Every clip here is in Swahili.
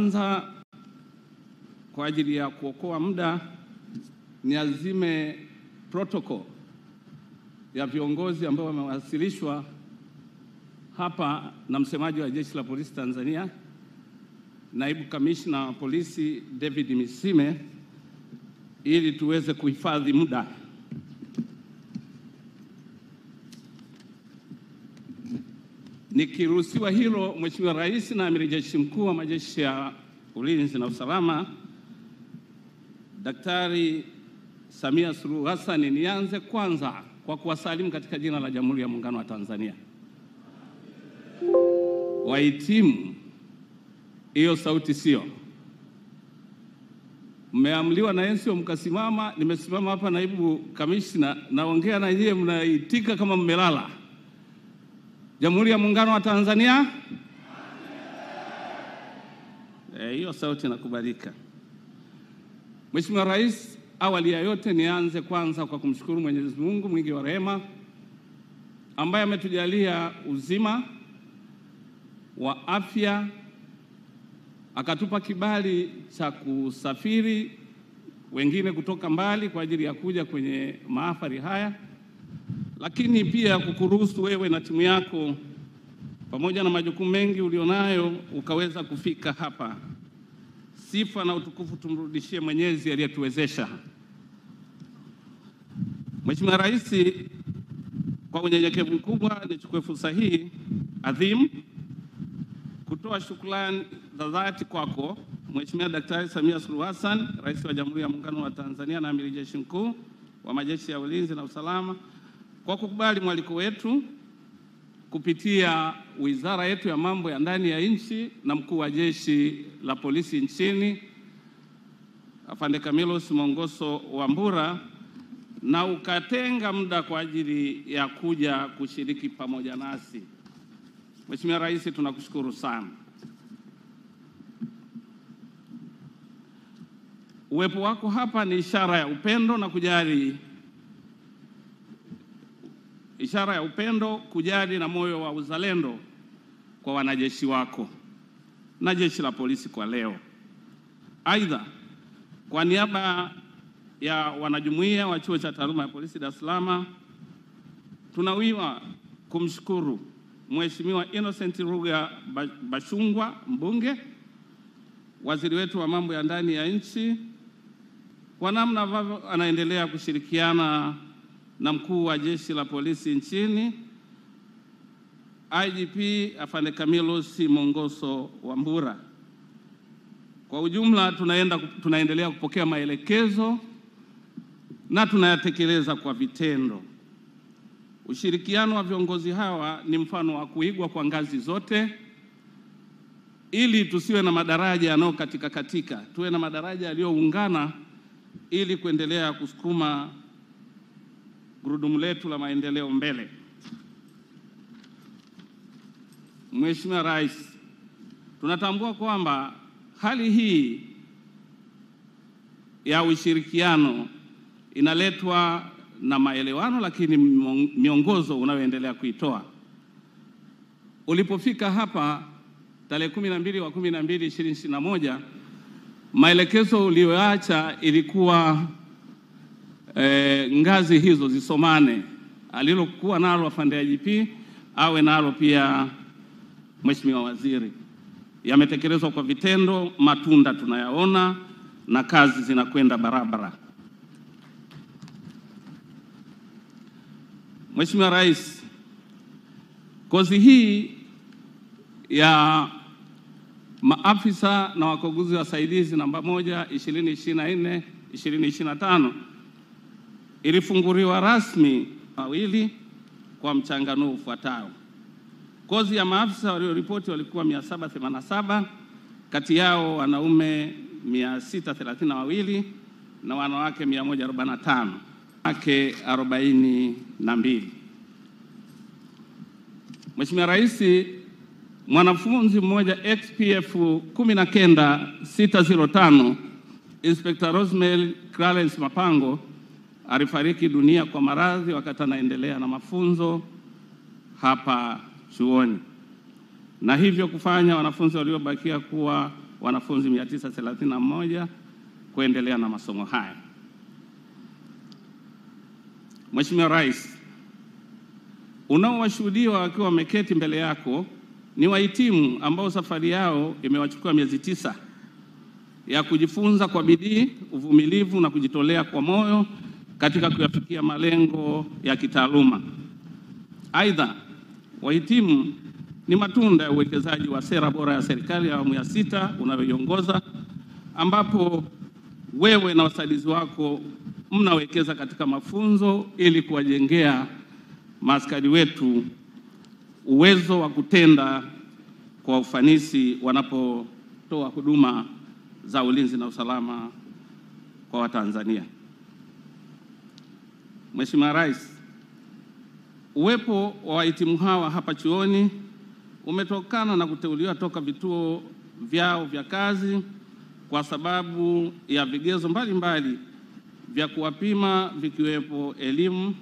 Kwanza, kwa ajili ya kuokoa muda, niazime protocol ya viongozi ambao wamewasilishwa hapa na msemaji wa Jeshi la Polisi Tanzania, Naibu Kamishna wa Polisi David Misime, ili tuweze kuhifadhi muda. Nikiruhusiwa hilo, Mheshimiwa Rais na Amiri Jeshi Mkuu wa Majeshi ya Ulinzi na Usalama, Daktari Samia Suluhu Hassan, nianze kwanza kwa kuwasalimu katika jina la Jamhuri ya Muungano wa Tanzania. Wahitimu, hiyo sauti sio. Mmeamliwa na ensio mkasimama, nimesimama hapa naibu kamishna, naongea na nyie mnaitika kama mmelala. Jamhuri ya Muungano wa Tanzania. Hiyo sauti inakubalika. Mheshimiwa Rais, awali ya yote nianze kwanza kwa kumshukuru Mwenyezi Mungu mwingi wa rehema ambaye ametujalia uzima wa afya, akatupa kibali cha kusafiri wengine kutoka mbali kwa ajili ya kuja kwenye mahafali haya, lakini pia kukuruhusu wewe na timu yako pamoja na majukumu mengi ulionayo ukaweza kufika hapa. Sifa na utukufu tumrudishie Mwenyezi aliyetuwezesha. Mheshimiwa Rais, kwa unyenyekevu mkubwa nichukue fursa hii adhimu kutoa shukrani za dhati kwako Mheshimiwa Daktari Samia Suluhu Hassan, Rais wa Jamhuri ya Muungano wa Tanzania na Amiri Jeshi Mkuu wa Majeshi ya Ulinzi na Usalama, kwa kukubali mwaliko wetu kupitia Wizara yetu ya Mambo ya Ndani ya Nchi na Mkuu wa Jeshi la Polisi nchini Afande Camillus Mongoso Wambura, na ukatenga muda kwa ajili ya kuja kushiriki pamoja nasi. Mheshimiwa Rais, tunakushukuru sana. Uwepo wako hapa ni ishara ya upendo na kujali, ishara ya upendo, kujali na moyo wa uzalendo kwa wanajeshi wako na Jeshi la Polisi kwa leo. Aidha, kwa niaba ya wanajumuiya wa Chuo cha Taaluma ya Polisi Dar es Salaam, tunawiwa kumshukuru Mheshimiwa Innocent Ruga Bashungwa, mbunge, waziri wetu wa mambo ya ndani ya nchi, kwa namna ambavyo anaendelea kushirikiana na mkuu wa Jeshi la Polisi nchini IGP Afande Camillus Mongoso Wambura. Kwa ujumla tunaendelea kupokea maelekezo na tunayatekeleza kwa vitendo. Ushirikiano wa viongozi hawa ni mfano wa kuigwa kwa ngazi zote, ili tusiwe na madaraja yanayokatika, tuwe na madaraja yaliyoungana ili kuendelea kusukuma gurudumu letu la maendeleo mbele. Mheshimiwa Rais, tunatambua kwamba hali hii ya ushirikiano inaletwa na maelewano, lakini miongozo unayoendelea kuitoa. Ulipofika hapa tarehe 12/12/2021, maelekezo uliyoacha ilikuwa ngazi hizo zisomane, alilokuwa nalo Afande IGP awe nalo pia Mheshimiwa Waziri. Yametekelezwa kwa vitendo, matunda tunayaona na kazi zinakwenda barabara. Mheshimiwa Rais, kozi hii ya maafisa na wakaguzi wasaidizi namba 1 2024-2025 ilifunguliwa rasmi mawili kwa mchanganuo ufuatao. Kozi ya maafisa walioripoti walikuwa 787, kati yao wanaume 632 na wanawake 145, wake 42. Mheshimiwa Rais, mwanafunzi mmoja XPF 19605 Inspector Rosemary Clarence Mapango alifariki dunia kwa maradhi wakati anaendelea na mafunzo hapa chuoni, na hivyo kufanya wanafunzi waliobakia kuwa wanafunzi 931 kuendelea na masomo haya. Mheshimiwa Rais, unaowashuhudia wakiwa wameketi mbele yako ni wahitimu ambao safari yao imewachukua miezi 9 ya kujifunza kwa bidii, uvumilivu na kujitolea kwa moyo katika kuyafikia malengo ya kitaaluma. Aidha, wahitimu ni matunda ya uwekezaji wa sera bora ya serikali ya awamu ya 6 unayoiongoza, ambapo wewe na wasaidizi wako mnawekeza katika mafunzo ili kuwajengea maaskari wetu uwezo wa kutenda kwa ufanisi wanapotoa huduma za ulinzi na usalama kwa Watanzania. Mheshimiwa Rais, uwepo wa wahitimu hawa hapa chuoni umetokana na kuteuliwa toka vituo vyao vya kazi kwa sababu ya vigezo mbalimbali vya kuwapima, vikiwepo elimu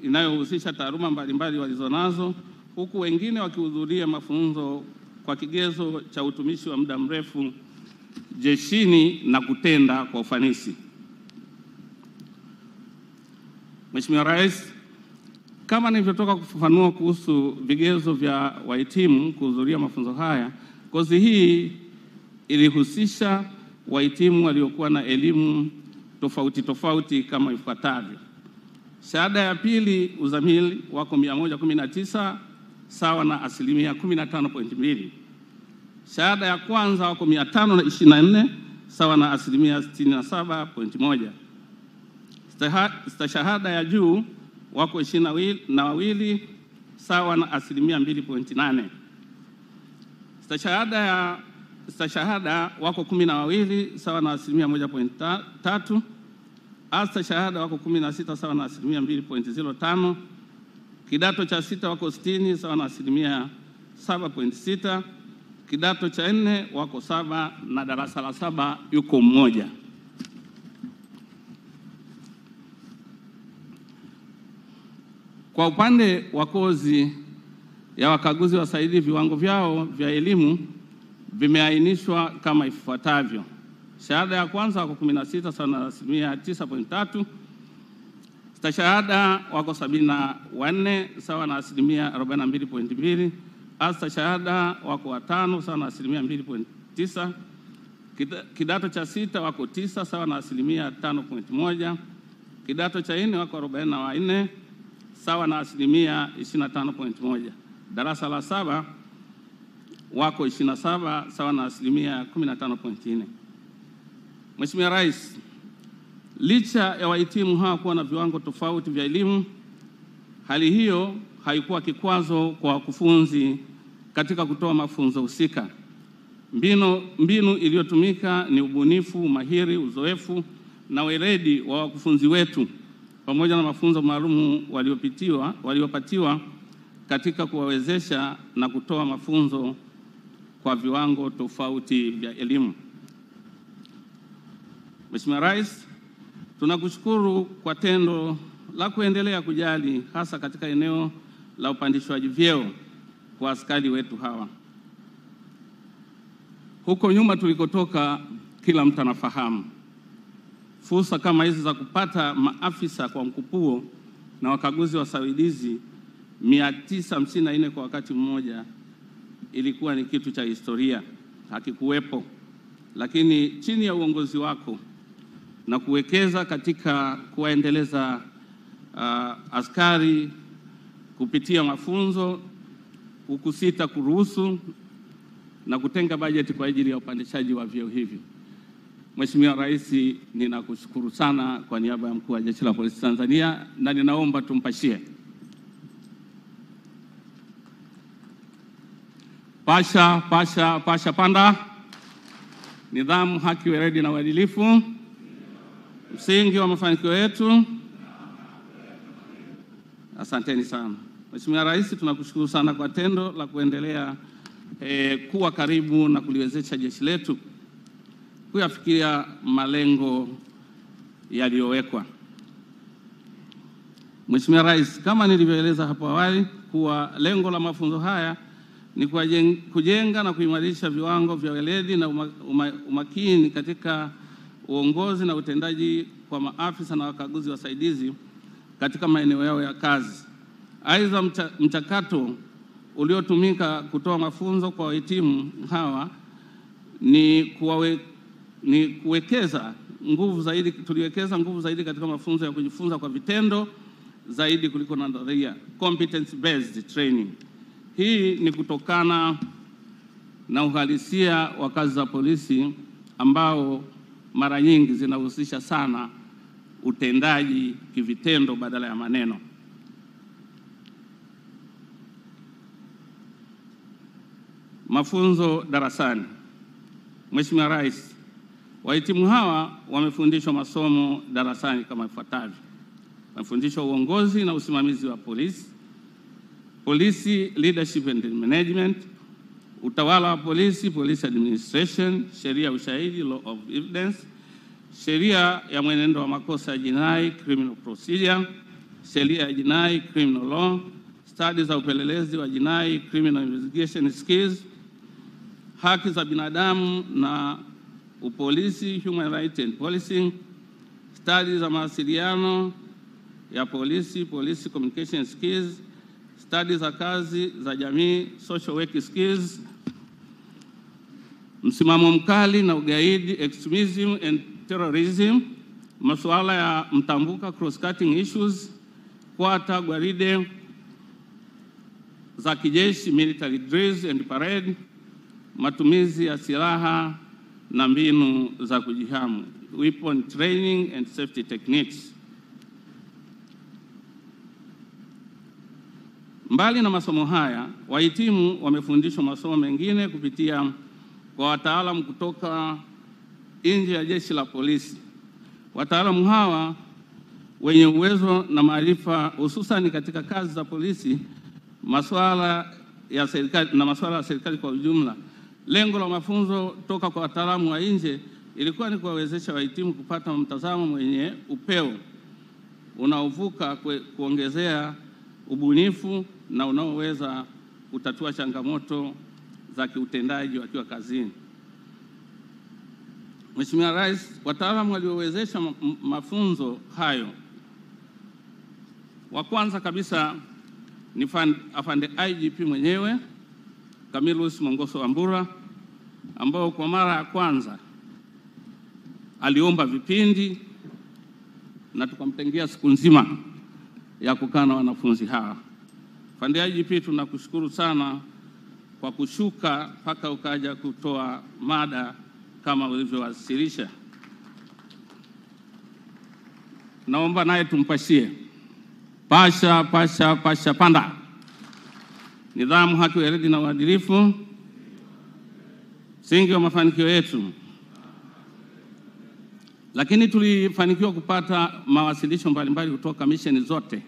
inayohusisha taaluma mbalimbali walizonazo, huku wengine wakihudhuria mafunzo kwa kigezo cha utumishi wa muda mrefu jeshini na kutenda kwa ufanisi. Mheshimiwa Rais, kama nilivyotoka kufafanua kuhusu vigezo vya wahitimu kuhudhuria mafunzo haya, kozi hii ilihusisha wahitimu waliokuwa na elimu tofauti kama ifuatavyo. Shahada ya pili uzamili wako 119 sawa na 15.2. Shahada ya kwanza wako 524 sawa na 67.1. Stashahada ya juu wako 22 sawa na 2.8. Stashahada wako 12 sawa na 1.3. Astashahada wako 16 sawa na 2.05. Kidato cha 6 wako 60 sawa na 7.6. Kidato cha 4 wako 7 na darasa la 7 yuko mmoja. Kwa upande wa kozi ya wakaguzi wasaidizi, viwango vyao vya elimu vimeainishwa kama ifuatavyo. Shahada ya kwanza wako 16 sawa na 9.3. Stashahada wako 74 sawa na 42.2. Astashahada wako 5 sawa na 2.9. Kidato cha 6 wako 9 sawa na 5.1. Kidato cha 4 wako 44 sawa na 25.1. Darasa la 7 wako 27 sawa na 15.4. Mheshimiwa Rais, licha ya wahitimu hawa kuwa na viwango tofauti vya elimu, hali hiyo haikuwa kikwazo kwa wakufunzi katika kutoa mafunzo husika. Mbinu iliyotumika ni ubunifu, mahiri, uzoefu na weledi wa wakufunzi wetu pamoja na mafunzo maalum waliopatiwa katika kuwawezesha na kutoa mafunzo kwa viwango tofauti vya elimu. Mheshimiwa Rais, tunakushukuru kwa tendo la kuendelea kujali hasa katika eneo la upandishwaji vyeo kwa askari wetu hawa. Huko nyuma tulikotoka, kila mtu anafahamu fursa kama hizi za kupata maafisa kwa mkupuo na wakaguzi wasaidizi 954 kwa wakati mmoja ilikuwa ni kitu cha historia, hakikuwepo. Lakini chini ya uongozi wako na kuwekeza katika kuwaendeleza askari kupitia mafunzo, hukusita kuruhusu na kutenga bajeti kwa ajili ya upandishaji wa vyeo hivi. Mheshimiwa Rais, ninakushukuru sana kwa niaba ya Mkuu wa Jeshi la Polisi Tanzania, na ninaomba tumpashie. Pasha panda. Nidhamu, haki, weledi na uadilifu msingi wa mafanikio yetu. Asanteni sana. Mheshimiwa Rais, tunakushukuru sana kwa tendo la kuendelea kuwa karibu na kuliwezesha jeshi letu kuyafikia malengo yaliyowekwa. Mheshimiwa Rais, kama nilivyoeleza hapo awali kuwa lengo la mafunzo haya ni kujenga na kuimarisha viwango vya weledi na umakini katika uongozi na utendaji kwa maafisa na wakaguzi wasaidizi katika maeneo yao ya kazi. Aidha, mchakato uliotumika kutoa mafunzo kwa wahitimu hawa tuliwekeza nguvu zaidi katika mafunzo ya kujifunza kwa vitendo zaidi kuliko nadharia, competence based training. Hii ni kutokana na uhalisia wa kazi za polisi ambao mara nyingi zinahusisha sana utendaji kivitendo badala ya maneno. Mafunzo darasani. Mheshimiwa Rais, wahitimu hawa wamefundishwa masomo darasani kama ifuatavyo. Wamefundishwa uongozi na usimamizi wa polisi, policy leadership and management, utawala wa polisi, police administration, sheria ya ushahidi, law of evidence, sheria ya mwenendo wa makosa ya jinai, criminal procedure, sheria ya jinai, criminal law, studies za upelelezi wa jinai, criminal investigation skills, haki za binadamu na upolisi, human rights and policing, studies za mawasiliano ya polisi, police communication skills, studies za kazi za jamii, social work skills, msimamo mkali na ugaidi, extremism and terrorism, masuala ya mtambuka, cross cutting issues, kwata, gwaride za kijeshi, military drills and parade, matumizi ya silaha na mbinu za kujihamu, weapon training and safety techniques. Mbali na masomo haya, wahitimu wamefundishwa masomo mengine kupitia kwa wataalamu kutoka nje ya jeshi la polisi. Wataalamu hawa wenye uwezo na maarifa hususan katika kazi za polisi, masuala ya serikali na masuala ya serikali kwa ujumla. Lengo la mafunzo toka kwa wataalamu wa nje ilikuwa ni kuwawezesha wahitimu kupata mtazamo mwenye upeo unaovuka kuongezea ubunifu na unaoweza kutatua changamoto za kiutendaji wakiwa kazini. Mheshimiwa Rais, wataalamu waliowezesha mafunzo hayo, wa kwanza kabisa ni afande IGP mwenyewe Camillus Mongoso Wambura, ambao kwa mara ya kwanza aliomba vipindi na tukamtengea siku nzima ya kukaa na wanafunzi hawa. Afande IGP, tunakushukuru sana kwa kushuka mpaka ukaja kutoa mada kama ulivyowasilisha. Naomba naye tumpashie. Pasha, pasha, pasha, panda. Nidhamu, haki, weledi na uadilifu, msingi wa mafanikio yetu. Lakini tulifanikiwa kupata mawasilisho mbalimbali kutoka kamisheni zote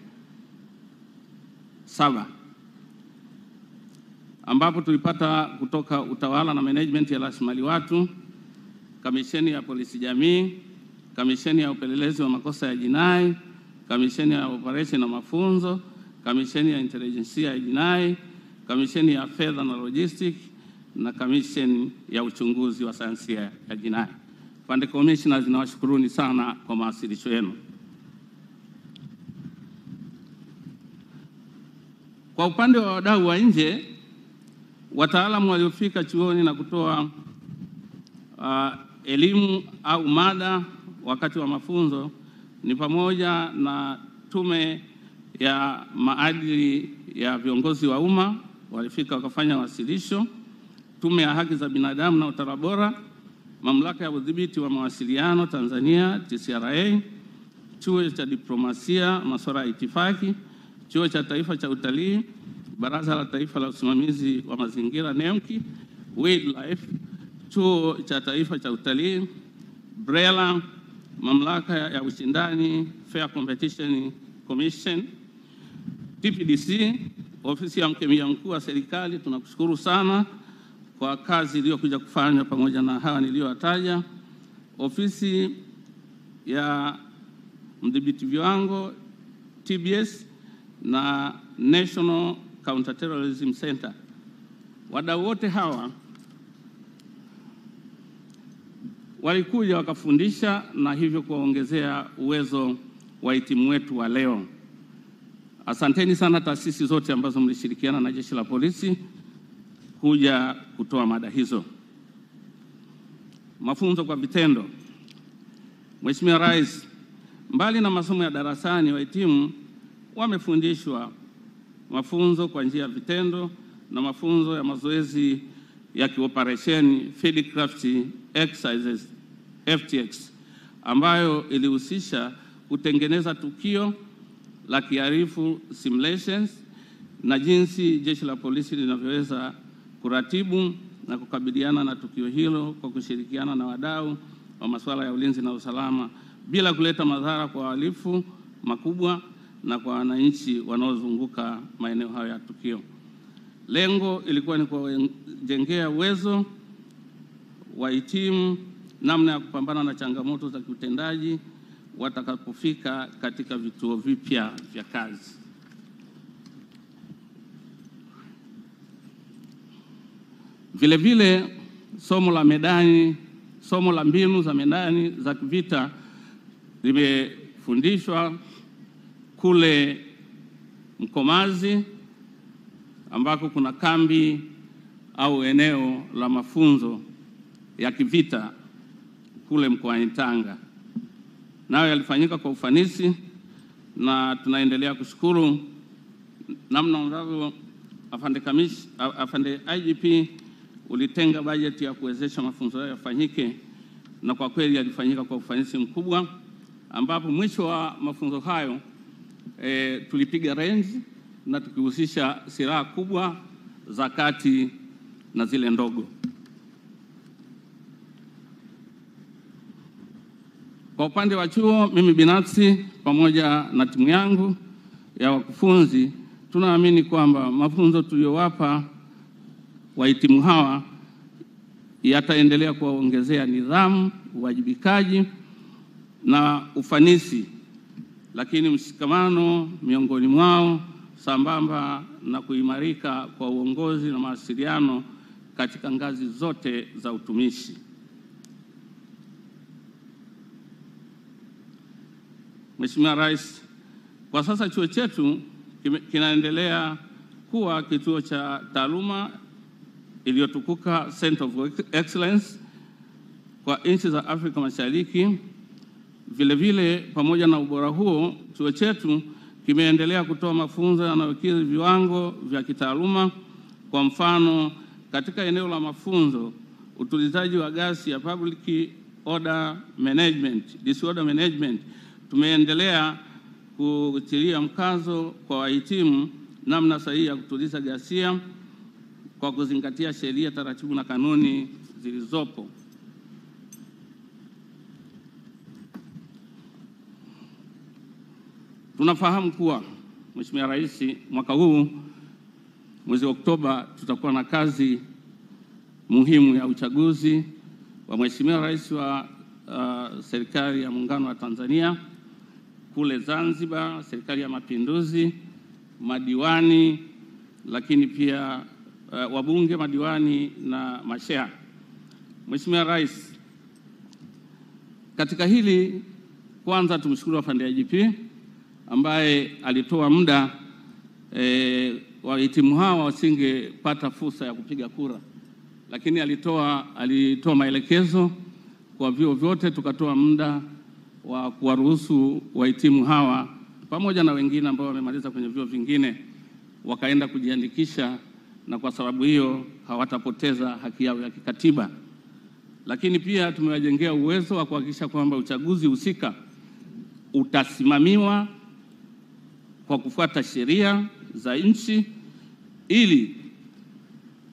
7, ambapo tulipata kutoka utawala na management ya rasilimali watu, kamisheni ya polisi jamii, kamisheni ya upelelezi wa makosa ya jinai, kamisheni ya operation na mafunzo, kamisheni ya intelijensia ya jinai, kamisheni ya fedha na logistics, na kamisheni ya uchunguzi wa sayansi ya jinai. Pande commissioners, nawashukuruni sana kwa mawasilisho yenu. Kwa upande wa wadau wa nje, wataalamu waliofika chuoni na kutoa elimu au mada wakati wa mafunzo ni pamoja na Tume ya Maadili ya Viongozi wa Umma, walifika wakafanya wasilisho, Tume ya Haki za Binadamu na Utawala Bora, Mamlaka ya Udhibiti wa Mawasiliano Tanzania TCRA, Chuo cha Diplomasia Masuala ya Itifaki, Chuo cha Taifa cha Utalii, Baraza la Taifa la Usimamizi wa Mazingira NEMKI, Wildlife, Chuo cha Taifa cha Utalii, BRELA, Mamlaka ya Ushindani Fair Competition Commission, TPDC, Ofisi ya Mkemia Mkuu wa Serikali. Tunakushukuru sana kwa kazi iliyokuja kufanya pamoja na hawa niliyowataja. Ofisi ya Mdhibiti Viwango TBS na National Counterterrorism Center. Wadau wote hawa walikuja wakafundisha na hivyo kuwaongezea uwezo wahitimu wetu wa leo. Asanteni sana taasisi zote ambazo mlishirikiana na Jeshi la Polisi kuja kutoa mada hizo. Mafunzo kwa vitendo. Mheshimiwa Rais, mbali na masomo ya darasani, wahitimu wamefundishwa mafunzo kwa njia ya vitendo na mafunzo ya mazoezi ya kioperesheni Fieldcraft Exercises FTX, ambayo ilihusisha kutengeneza tukio la kihalifu simulations na jinsi Jeshi la Polisi linavyoweza kuratibu na kukabiliana na tukio hilo kwa kushirikiana na wadau wa masuala ya ulinzi na usalama bila kuleta madhara kwa wahalifu makubwa na kwa wananchi wanaozunguka maeneo hayo ya tukio. Lengo ilikuwa ni kuwajengea uwezo wahitimu namna ya kupambana na changamoto za kiutendaji watakapofika katika vituo vipya vya kazi. Vile vile somo la mbinu za medani za kivita limefundishwa kule Mkomazi, ambako kuna kambi au eneo la mafunzo ya kivita kule mkoani Tanga. Nayo yalifanyika kwa ufanisi na tunaendelea kushukuru namna ambavyo afande IGP ulitenga bajeti ya kuwezesha mafunzo hayo yafanyike, na kwa kweli yalifanyika kwa ufanisi mkubwa, ambapo mwisho wa mafunzo hayo tulipiga range na tukihusisha silaha kubwa za kati na zile ndogo. Kwa upande wa chuo, mimi binafsi pamoja na timu yangu ya wakufunzi tunaamini kwamba mafunzo tuliyowapa wahitimu hawa yataendelea kuwaongezea nidhamu, uwajibikaji na ufanisi, lakini mshikamano miongoni mwao sambamba na kuimarika kwa uongozi na mawasiliano katika ngazi zote za utumishi. Mheshimiwa Rais, kwa sasa chuo chetu kinaendelea kuwa kituo cha taaluma iliyotukuka Center of Excellence kwa nchi za Afrika Mashariki. Vile vile, pamoja na ubora huo, chuo chetu kimeendelea kutoa mafunzo yanayokidhi viwango vya kitaaluma. Kwa mfano, katika eneo la mafunzo utulizaji wa gasi ya public order management, disorder management, tumeendelea kutilia mkazo kwa wahitimu namna sahihi ya kutuliza ghasia kwa kuzingatia sheria, taratibu na kanuni zilizopo. Tunafahamu kuwa Mheshimiwa Rais, mwaka huu mwezi Oktoba tutakuwa na kazi muhimu ya uchaguzi wa Mheshimiwa Rais wa serikali ya Muungano wa Tanzania kule Zanzibar, serikali ya mapinduzi, madiwani, lakini pia wabunge, madiwani na masheha. Mheshimiwa Rais, katika hili kwanza tumshukuru afande IGP ambaye alitoa muda wahitimu hawa wasingepata fursa ya kupiga kura, lakini alitoa maelekezo kwa vyuo vyote, tukatoa muda wa kuwaruhusu wahitimu hawa pamoja na wengine ambao wamemaliza kwenye vyuo vingine wakaenda kujiandikisha, na kwa sababu hiyo hawatapoteza haki yao ya kikatiba. Lakini pia tumewajengea uwezo wa kuhakikisha kwamba uchaguzi husika utasimamiwa kwa kufuata sheria za nchi ili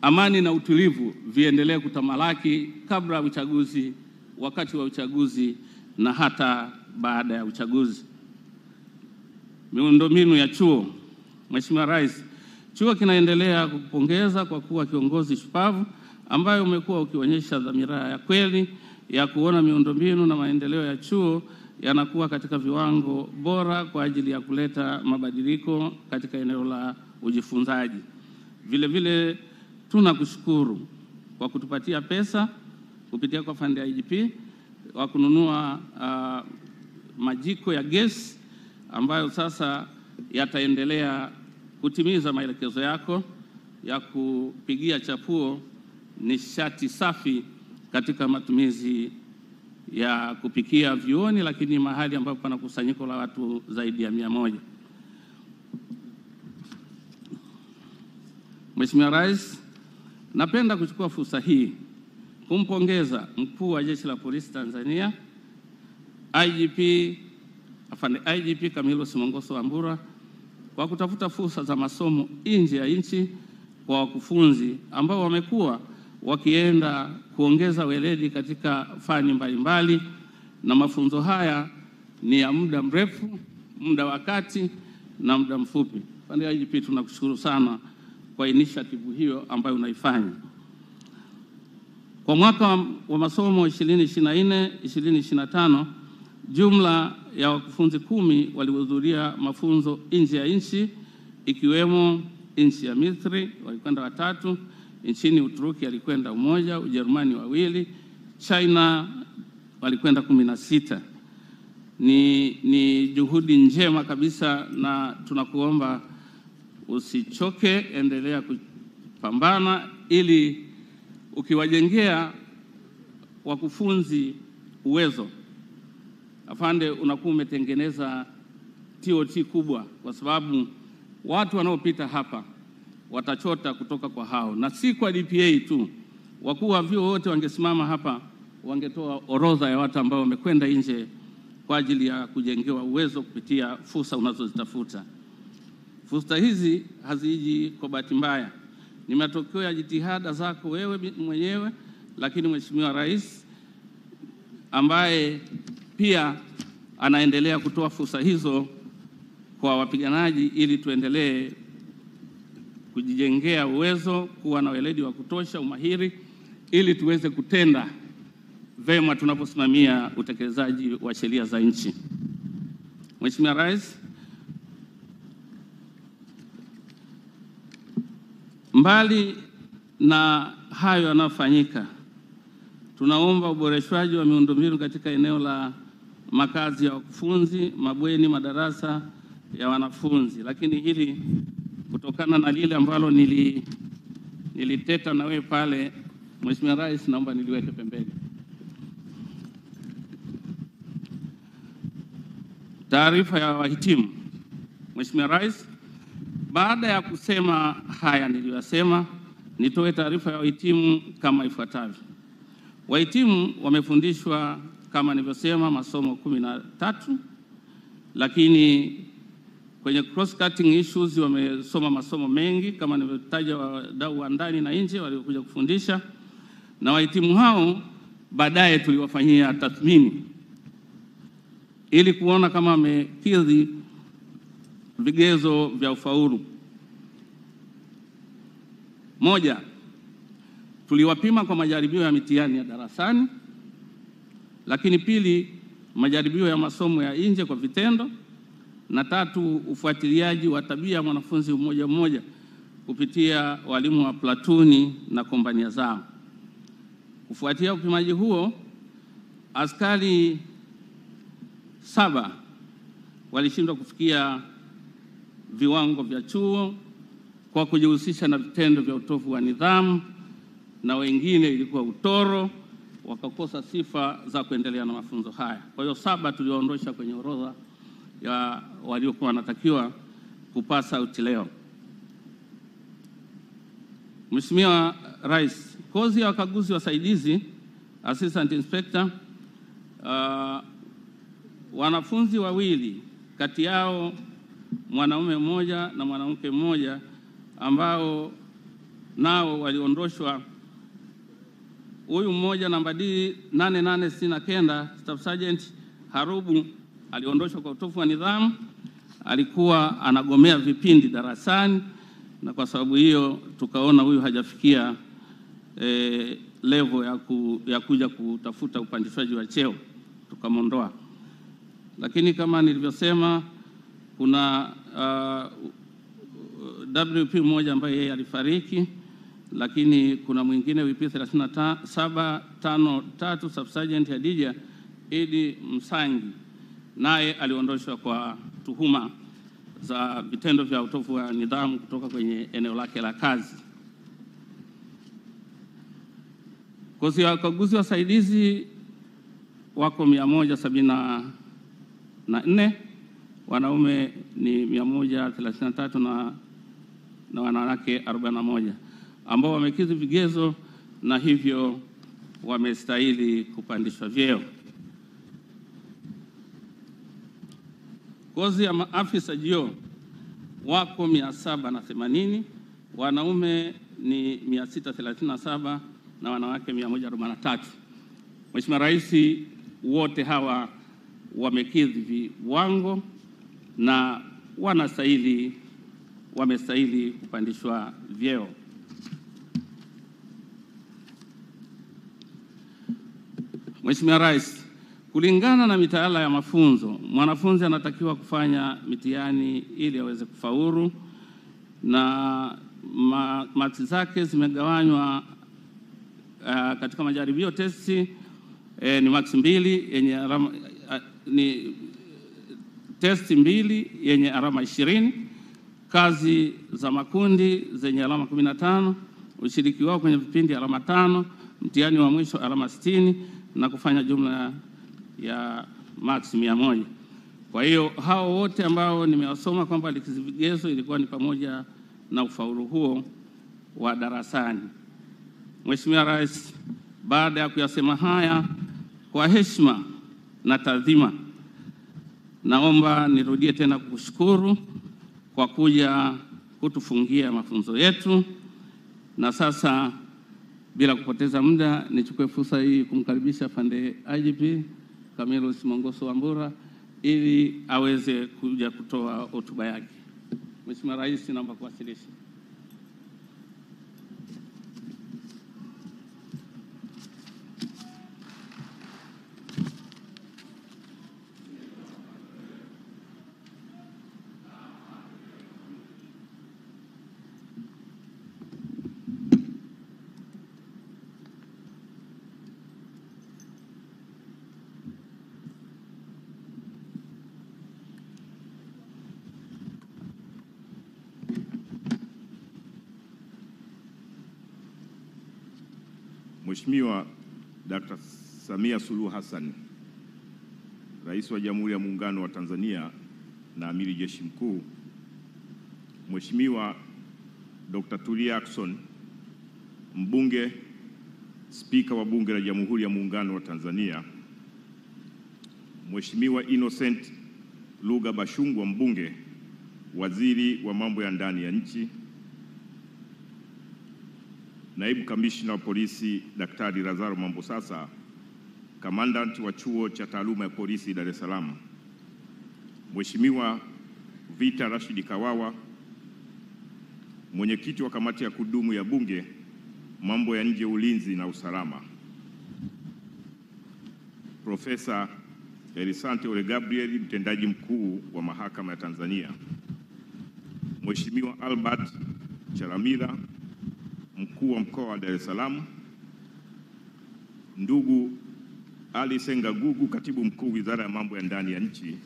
amani na utulivu viendelee kutamalaki kabla ya uchaguzi, wakati wa uchaguzi na hata baada ya uchaguzi. Miundombinu ya chuo. Mheshimiwa Rais, chuo kinaendelea kukupongeza kwa kuwa kiongozi shupavu ambayo umekuwa ukionyesha dhamira ya kweli ya kuona miundombinu na maendeleo ya chuo yanakuwa katika viwango bora kwa ajili ya kuleta mabadiliko katika eneo la ujifunzaji. Vile vile tunakushukuru kwa kutupatia pesa kupitia kwa fund ya IGP wa kununua majiko ya gesi ambayo sasa yataendelea kutimiza maelekezo yako ya kupigia chapuo nishati safi katika matumizi ya kupikia vyuoni, lakini mahali ambapo pana kusanyiko la watu zaidi ya 100. Mheshimiwa Rais, napenda kuchukua fursa hii kumpongeza Mkuu wa Jeshi la Polisi Tanzania Afande IGP Camillus Mongoso Wambura kwa kutafuta fursa za masomo nje ya nchi kwa wakufunzi ambao wamekuwa wakienda kuongeza weledi katika fani mbalimbali, na mafunzo haya ni ya muda mrefu, muda wa kati na muda mfupi. Afande IGP, tunakushukuru sana kwa initiative hiyo ambayo unaifanya. Kwa mwaka wa masomo 2024-2025, jumla ya wakufunzi 10 walihudhuria mafunzo nje ya nchi, ikiwemo nchi ya Misri walikwenda 3, nchini Uturuki alikwenda 1, Ujerumani 2, China walikwenda 16. Ni juhudi njema kabisa, na tunakuomba usichoke, endelea kupambana ili ukiwajengea wakufunzi uwezo, afande, unakuwa umetengeneza TOT kubwa, kwa sababu watu wanaopita hapa watachota kutoka kwa hao, na si kwa DPA tu. Wakuu wa vyuo wote wangesimama hapa, wangetoa orodha ya watu ambao wamekwenda nje kwa ajili ya kujengewa uwezo kupitia fursa unazozitafuta. Fursa hizi haziji kwa bahati mbaya, ni matokeo ya jitihada zako wewe mwenyewe, lakini Mheshimiwa Rais ambaye pia anaendelea kutoa fursa hizo kwa wapiganaji ili tuendelee kujijengea uwezo, kuwa na weledi wa kutosha, umahiri, ili tuweze kutenda vema tunaposimamia utekelezaji wa sheria za nchi. Mheshimiwa Rais, mbali na hayo yanayofanyika, tunaomba uboreshwaji wa miundombinu katika eneo la makazi ya wakufunzi, mabweni, madarasa ya wanafunzi. Lakini hili kutokana na lile ambalo niliteta na wewe pale, Mheshimiwa Rais, naomba niliweke pembeni. Taarifa ya wahitimu. Mheshimiwa Rais, baada ya kusema haya niliyosema, nitoe taarifa ya wahitimu kama ifuatavyo. Wahitimu wamefundishwa kama nilivyosema masomo 13, lakini kwenye cross cutting issues wamesoma masomo mengi kama nilivyotaja, wadau wa ndani na nje waliokuja kufundisha, na wahitimu hao baadaye tuliwafanyia tathmini ili kuona kama wamekidhi vigezo vya ufaulu. 1, tuliwapima kwa majaribio ya mitihani ya darasani, lakini 2, majaribio ya masomo ya nje kwa vitendo, na 3, ufuatiliaji wa tabia ya mwanafunzi mmoja mmoja kupitia walimu wa platuni na kompania zao. Kufuatia upimaji huo, askari 7 walishindwa kufikia viwango vya chuo kwa kujihusisha na vitendo vya utovu wa nidhamu, na wengine ilikuwa utoro, wakakosa sifa za kuendelea na mafunzo haya. Kwa hiyo 7 tuliwaondosha kwenye orodha ya waliokuwa wanatakiwa kupasa out leo. Mheshimiwa Rais, kozi ya wakaguzi wasaidizi assistant inspector, wanafunzi 2 kati yao mwanaume 1 na mwanamke 1 ambao nao waliondoshwa. Huyu mmoja namba D 8869 Staff Sergeant Harubu aliondoshwa kwa utovu wa nidhamu, alikuwa anagomea vipindi darasani, na kwa sababu hiyo tukaona huyu hajafikia level ya kuja kutafuta upandishwaji wa cheo, tukamwondoa. Lakini kama nilivyosema, kuna WP mmoja ambaye yeye alifariki, lakini kuna mwingine WP 3753 Subsergeant Hadija Idi Msangi naye aliondoshwa kwa tuhuma za vitendo vya utovu wa nidhamu kutoka kwenye eneo lake la kazi. Kozi ya wakaguzi wasaidizi wako 174, wanaume ni 133 na wanawake 41 ambao wamekidhi vigezo na hivyo wamestahili kupandishwa vyeo. Kozi ya maafisa JO wako 780, wanaume ni 637 na wanawake 143. Mheshimiwa Rais, wote hawa wamekidhi viwango na wamestahili kupandishwa vyeo. Mheshimiwa Rais, kulingana na mitaala ya mafunzo, mwanafunzi anatakiwa kufanya mitihani ili aweze kufaulu, na maksi zake zimegawanywa katika majaribio testi ni maksi 2 yenye alama ni testi 2 yenye alama 20, kazi za makundi zenye alama 15, ushiriki wao kwenye vipindi alama 5, mtihani wa mwisho alama 60 na kufanya jumla ya maksi 100. Kwa hiyo hao wote ambao nimewasoma kwamba likidhi vigezo ilikuwa ni pamoja na ufaulu huo wa darasani. Mheshimiwa Rais, baada ya kuyasema haya kwa heshima na taadhima, naomba nirudie tena kukushukuru kwa kuja kutufungia mafunzo yetu, na sasa bila kupoteza muda nichukue fursa hii kumkaribisha Afande IGP Camillus Mongoso Wambura ili aweze kuja kutoa hotuba yake. Mheshimiwa Rais, naomba kuwasilisha. Mheshimiwa Dr. Samia Suluhu Hassan, Rais wa Jamhuri ya Muungano wa Tanzania na Amiri Jeshi Mkuu, Mheshimiwa Dr. Tulia Ackson, Mbunge, Spika wa Bunge la Jamhuri ya Muungano wa Tanzania, Mheshimiwa Innocent Lugha Bashungwa, Mbunge, Waziri wa Mambo ya Ndani ya Nchi, Naibu Kamishna wa Polisi Daktari Lazaro Mambosasa, Commandant wa Chuo cha Taaluma ya Polisi Dar es Salaam, Mheshimiwa Vita Rashidi Kawawa, Mwenyekiti wa Kamati ya Kudumu ya Bunge, Mambo ya Nje, Ulinzi na Usalama, Profesa Elisante Ole Gabriel, Mtendaji Mkuu wa Mahakama ya Tanzania, Mheshimiwa Albert Chalamila, Mkuu wa Mkoa wa Dar es Salaam, ndugu Ali Senga Gugu, Katibu Mkuu Wizara ya Mambo ya Ndani ya Nchi,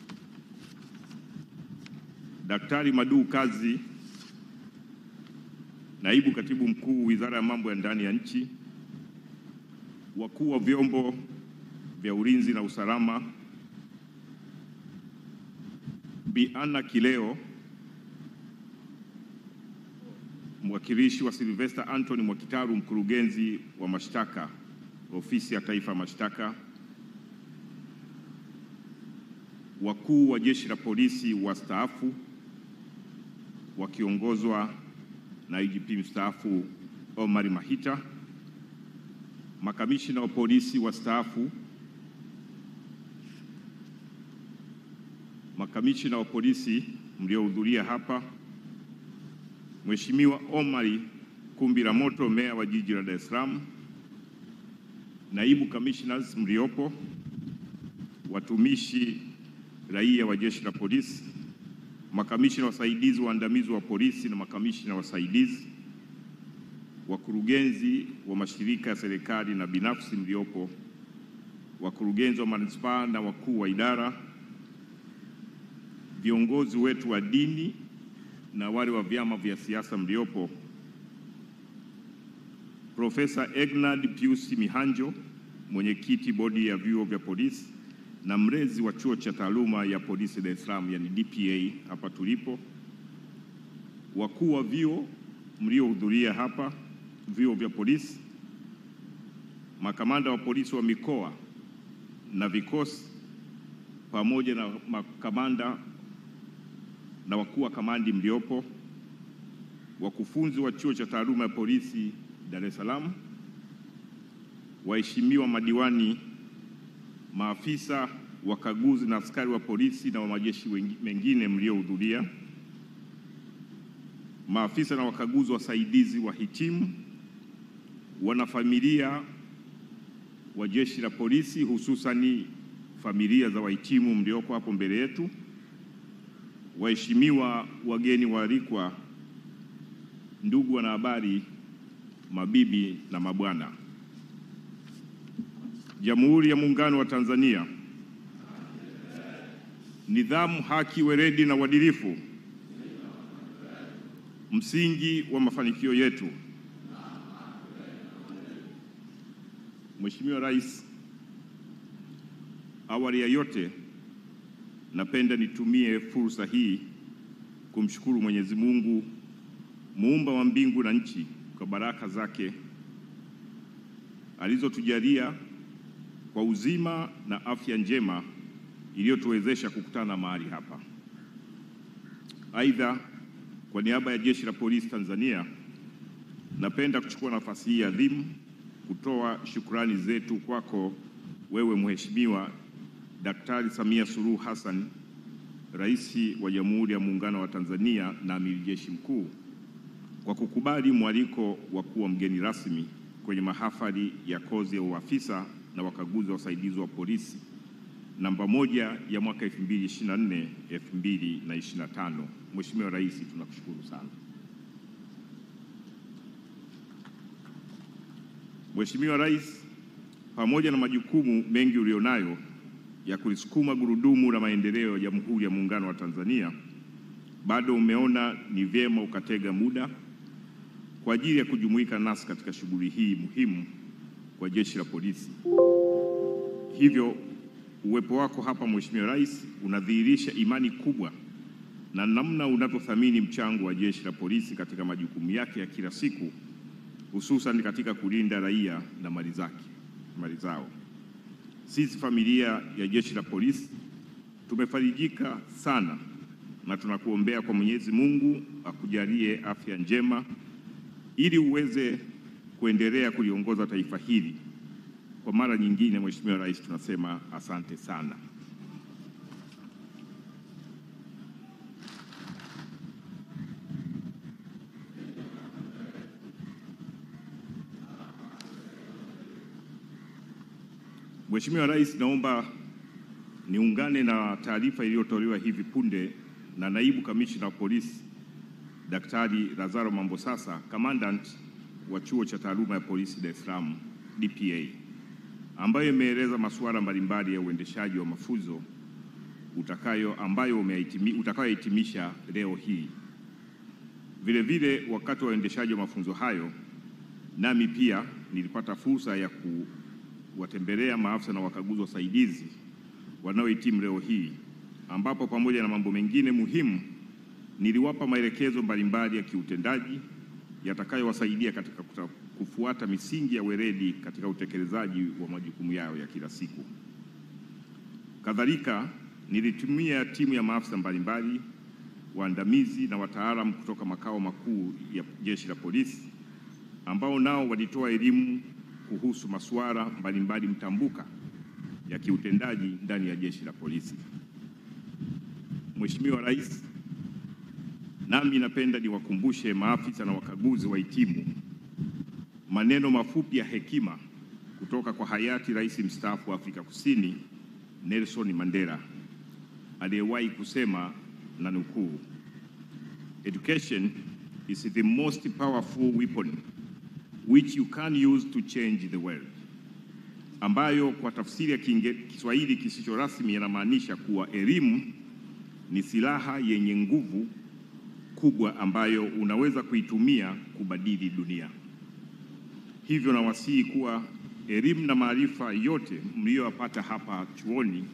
Daktari Madu Kazi, Naibu Katibu Mkuu Wizara ya Mambo ya Ndani ya Nchi, wakuu wa vyombo vya ulinzi na usalama, Bi Anna Kileo, mwakilishi wa Sylvester Anthony Mwakitaru, mkurugenzi wa mashtaka, Ofisi ya Taifa ya Mashtaka, wakuu wa Jeshi la Polisi wastaafu wakiongozwa na IGP mstaafu Omar Mahita, makamishina wa polisi wastaafu, makamishina wa polisi mliohudhuria hapa, Mheshimiwa Omari Kumbira Moto, Meya wa Jiji la Dar es Salaam, naibu commissioners mliopo, watumishi raia wa Jeshi la Polisi, makamishina wasaidizi waandamizi wa polisi na makamishina wasaidizi, wakurugenzi wa mashirika ya serikali na binafsi mliopo, wakurugenzi wa manispaa na wakuu wa idara, viongozi wetu wa dini na wale wa vyama vya siasa mliopo, Profesa Egnard Pius Mihanjo, mwenyekiti bodi ya vyuo vya polisi na mrezi wa chuo cha taaluma ya polisi Dar es Salaam, yani DPA hapa tulipo, wakuu wa vyuo mliohudhuria hapa, vyuo vya polisi, makamanda wa polisi wa mikoa na vikosi, pamoja na makamanda na wakuu wa kamandi mliopo, wakufunzi wa chuo cha taaluma ya polisi Dar es Salaam, waheshimiwa madiwani, maafisa wakaguzi na askari wa polisi na wa majeshi mengine mliohudhuria, maafisa na wakaguzi wasaidizi wahitimu, wanafamilia wa jeshi la polisi, hususani familia za wahitimu mlioko hapo mbele yetu, waheshimiwa wageni waalikwa, ndugu wanahabari, mabibi na mabwana. Jamhuri ya Muungano wa Tanzania. Nidhamu, haki, weledi na uadilifu msingi wa mafanikio yetu. Mheshimiwa Rais, awali ya yote napenda nitumie fursa hii kumshukuru Mwenyezi Mungu, muumba wa mbingu na nchi, kwa baraka zake alizotujalia kwa uzima na afya njema iliyotuwezesha kukutana mahali hapa. Aidha, kwa niaba ya Jeshi la Polisi Tanzania, napenda kuchukua nafasi hii adhimu kutoa shukrani zetu kwako wewe Mheshimiwa Daktari Samia Suluhu Hassan, Rais wa Jamhuri ya Muungano wa Tanzania na Amiri Jeshi Mkuu, kwa kukubali mwaliko wa kuwa mgeni rasmi kwenye mahafali ya kozi ya uafisa na wakaguzi wasaidizi wa polisi namba 1 ya mwaka 2024-2025. Mheshimiwa Rais, tunakushukuru sana. Mheshimiwa Rais, pamoja na majukumu mengi ulionayo ya kulisukuma gurudumu la maendeleo ya Jamhuri ya Muungano wa Tanzania, bado umeona ni vyema ukatega muda kwa ajili ya kujumuika nasi katika shughuli hii muhimu kwa Jeshi la Polisi. Hivyo uwepo wako hapa Mheshimiwa Rais unadhihirisha imani kubwa na namna unavyothamini mchango wa Jeshi la Polisi katika majukumu yake ya kila siku, hususan katika kulinda raia na mali zao. Sisi familia ya Jeshi la Polisi tumefarijika sana na tunakuombea kwa Mwenyezi Mungu akujalie afya njema ili uweze kuendelea kuliongoza taifa hili. Kwa mara nyingine, Mheshimiwa Rais, tunasema asante sana. Mheshimiwa Rais, naomba niungane na taarifa iliyotolewa hivi punde na Naibu Kamishna wa Polisi Daktari Lazaro Mambosasa, Commandant wa Chuo cha Taaluma ya Polisi Dar es Salaam DPA, ambayo imeeleza masuala mbalimbali ya uendeshaji wa mafunzo utakayohitimisha leo hii. Vile vile, wakati wa uendeshaji wa mafunzo hayo, nami pia nilipata fursa ya kuwatembelea maafisa na wakaguzi wasaidizi wanaohitimu leo hii, ambapo pamoja na mambo mengine muhimu niliwapa maelekezo mbalimbali ya kiutendaji yatakayowasaidia katika kufuata misingi ya weledi katika utekelezaji wa majukumu yao ya kila siku. Kadhalika, nilitumia timu ya maafisa mbalimbali, waandamizi na wataalamu kutoka makao makuu ya Jeshi la Polisi, ambao nao walitoa elimu kuhusu masuala mbalimbali mtambuka ya kiutendaji ndani ya Jeshi la Polisi. Mheshimiwa Rais, nami napenda niwakumbushe maafisa na wakaguzi wahitimu maneno mafupi ya hekima kutoka kwa hayati Rais mstaafu wa Afrika Kusini Nelson Mandela, aliyewahi kusema, na nukuu, "Education is the most powerful weapon which you can use to change the world, ambayo kwa tafsiri ya Kiswahili kisicho rasmi yanamaanisha kuwa elimu ni silaha yenye nguvu kubwa ambayo unaweza kuitumia kubadili dunia. Hivyo nawasihi kuwa elimu na maarifa yote mliyopata hapa chuoni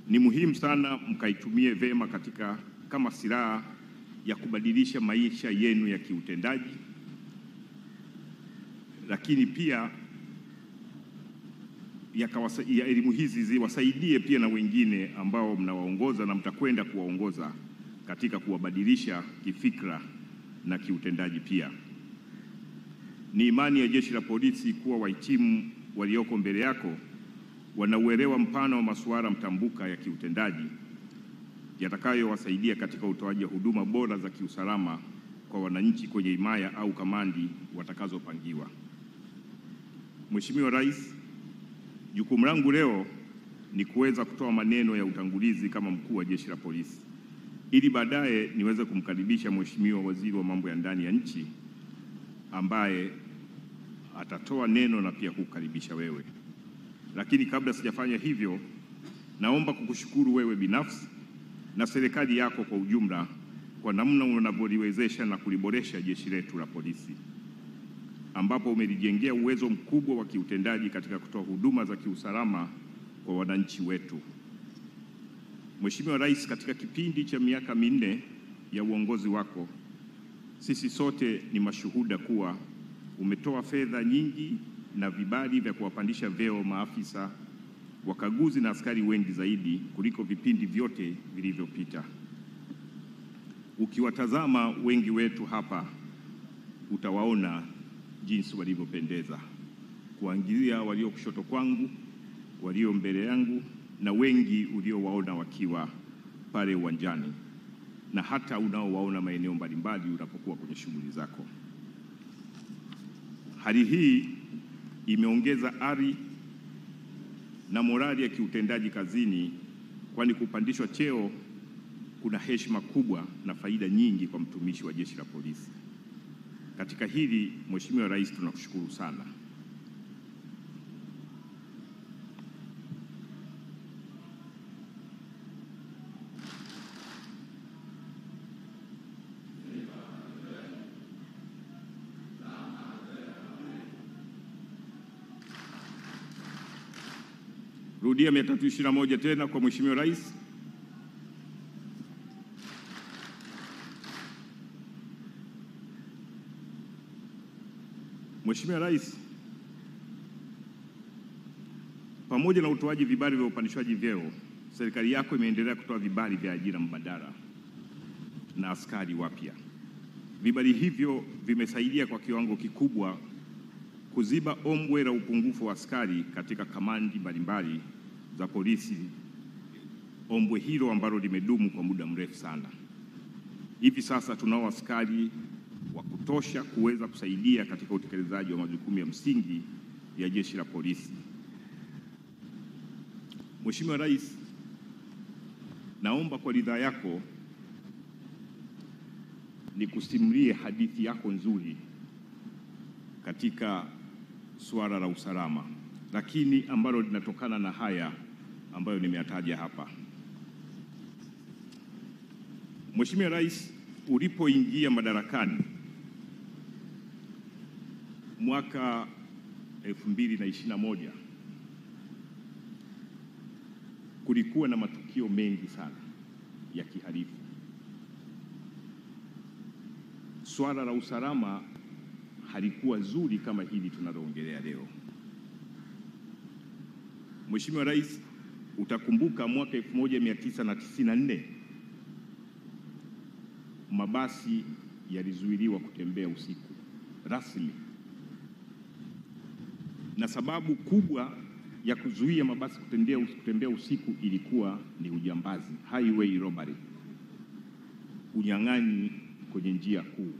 ni muhimu sana mkaitumie vema kama silaha ya kubadilisha maisha yenu ya kiutendaji, lakini pia ya elimu hizi ziwasaidie pia na wengine ambao mnawaongoza na mtakwenda kuwaongoza katika kuwabadilisha kifikra na kiutendaji pia. Ni imani ya Jeshi la Polisi kuwa wahitimu walioko mbele yako wanauelewa mpana wa masuala mtambuka ya kiutendaji yatakayowasaidia katika utoaji wa huduma bora za kiusalama kwa wananchi kwenye himaya au kamandi watakazopangiwa. Mheshimiwa Rais, jukumu langu leo ni kuweza kutoa maneno ya utangulizi kama mkuu wa Jeshi la Polisi, ili baadaye niweze kumkaribisha Mheshimiwa Waziri wa Mambo ya Ndani ya Nchi ambaye atatoa neno na pia kukaribisha wewe. Lakini kabla sijafanya hivyo, naomba kukushukuru wewe binafsi na serikali yako kwa ujumla kwa namna unavyoliwezesha na kuliboresha jeshi letu la polisi, ambapo umelijengea uwezo mkubwa wa kiutendaji katika kutoa huduma za kiusalama kwa wananchi wetu. Mheshimiwa Rais, katika kipindi cha miaka minne ya uongozi wako, sisi sote ni mashuhuda kuwa umetoa fedha nyingi na vibali vya kuwapandisha vyeo maafisa, wakaguzi na askari wengi zaidi kuliko vipindi vyote vilivyopita. Ukiwatazama wengi wetu hapa, utawaona jinsi walivyopendeza, kuangalia walio kushoto kwangu, walio mbele yangu, na wengi uliowaona wakiwa pale uwanjani, na hata unaowaona maeneo mbalimbali unapokuwa kwenye shughuli zako. Hali hii imeongeza ari na morali ya kiutendaji kazini, kwani kupandishwa cheo kuna heshima kubwa na faida nyingi kwa mtumishi wa Jeshi la Polisi. Katika hili, Mheshimiwa Rais, tunakushukuru sana. Rudia 321 tena kwa Mheshimiwa Rais. Mheshimiwa Rais, pamoja na utoaji vibali vya upandishwaji vyeo, serikali yako imeendelea kutoa vibali vya ajira mbadala na askari wapya. Vibali hivyo vimesaidia kwa kiwango kikubwa kuziba ombwe la upungufu wa askari katika kamandi mbalimbali za polisi, ombwe hilo ambalo limedumu kwa muda mrefu sana. Hivi sasa tunao askari wa kutosha kuweza kusaidia katika utekelezaji wa majukumu ya msingi ya Jeshi la Polisi. Mheshimiwa Rais, naomba kwa ridhaa yako nikusimulie hadithi yako nzuri katika suala la usalama, lakini ambalo linatokana na haya ambayo nimeyataja hapa. Mheshimiwa Rais, ulipoingia madarakani mwaka 2021 kulikuwa na matukio mengi sana ya kihalifu. Swala la usalama halikuwa zuri kama hili tunaloongelea leo. Mheshimiwa Rais, utakumbuka mwaka 1994 mabasi yalizuiliwa kutembea usiku rasmi, na sababu kubwa ya kuzuia mabasi kutembea usiku ilikuwa ni ujambazi, highway robbery, unyang'anyi kwenye njia kuu.